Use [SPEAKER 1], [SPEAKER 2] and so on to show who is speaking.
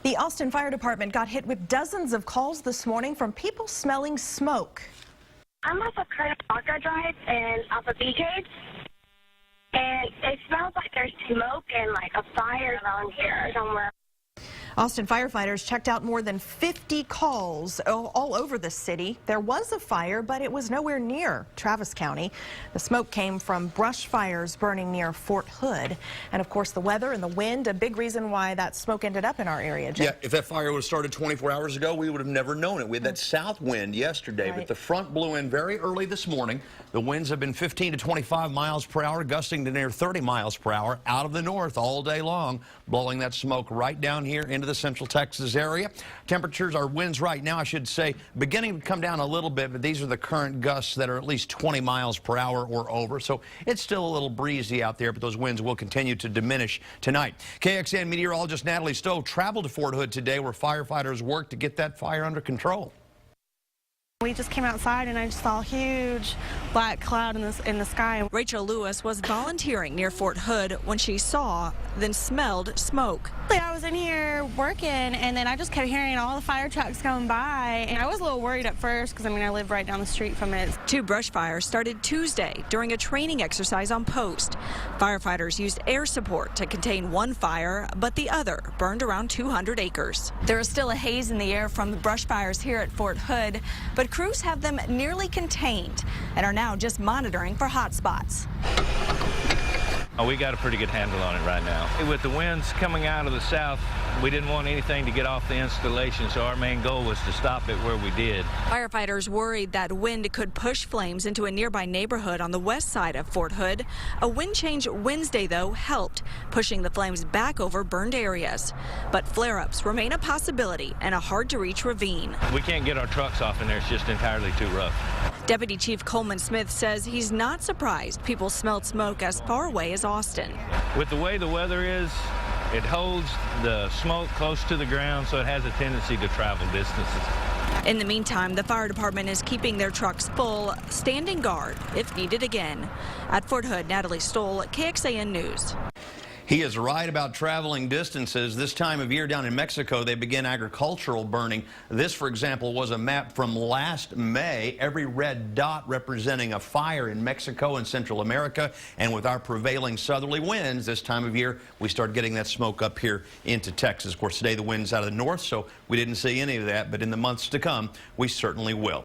[SPEAKER 1] The Austin Fire Department got hit with dozens of calls this morning from people smelling smoke.
[SPEAKER 2] I'm off of Curtis Walker Drive and off of BJ's, and it smells like there's smoke and like a fire around here somewhere.
[SPEAKER 1] Austin firefighters checked out more than 50 calls all over the city. There was a fire, but it was nowhere near Travis County. The smoke came from brush fires burning near Fort Hood. And of course, the weather and the wind, a big reason why that smoke ended up in our area. Jim.
[SPEAKER 3] Yeah, if that fire would have started 24 hours ago, we would have never known it. We had that south wind yesterday, but the front blew in very early this morning. The winds have been 15 to 25 miles per hour, gusting to near 30 miles per hour out of the north all day long, blowing that smoke right down here into the central Texas area. Temperatures, our winds right now, I should say, beginning to come down a little bit, but these are the current gusts that are at least 20 miles per hour or over. So it's still a little breezy out there, but those winds will continue to diminish tonight. KXAN meteorologist Natalie Stowe traveled to Fort Hood today where firefighters worked to get that fire under control.
[SPEAKER 4] We just came outside and I just saw a huge black cloud in the sky.
[SPEAKER 5] Rachel Lewis was volunteering near Fort Hood when she saw, then smelled smoke.
[SPEAKER 4] I was in here working and then I just kept hearing all the fire trucks going by. And I was a little worried at first because, I live right down the street from it.
[SPEAKER 5] 2 brush fires started Tuesday during a training exercise on post. Firefighters used air support to contain one fire, but the other burned around 200 acres. There is still a haze in the air from the brush fires here at Fort Hood, but crews have them nearly contained and are now just monitoring for hot spots.
[SPEAKER 6] We got a pretty good handle on it right now. With the winds coming out of the south, we didn't want anything to get off the installation, so our main goal was to stop it where we did. Firefighters
[SPEAKER 5] worried that wind could push flames into a nearby neighborhood on the west side of Fort Hood. A wind change Wednesday, though, helped, pushing the flames back over burned areas. But flare-ups remain a possibility and a hard-to-reach ravine.
[SPEAKER 6] We can't get our trucks off in there. It's just entirely too rough.
[SPEAKER 5] Deputy Chief Coleman Smith says he's not surprised people smelled smoke as far away as Austin.
[SPEAKER 6] With the way the weather is, it holds the smoke close to the ground, so it has a tendency to travel distances.
[SPEAKER 5] In the meantime, the fire department is keeping their trucks full, standing guard if needed again. At Fort Hood, Natalie Stoll, KXAN News.
[SPEAKER 3] He is right about traveling distances. This time of year down in Mexico, they begin agricultural burning. This, for example, was a map from last May. Every red dot representing a fire in Mexico and Central America. And with our prevailing southerly winds this time of year, we start getting that smoke up here into Texas. Of course, today the wind's out of the north, so we didn't see any of that. But in the months to come, we certainly will.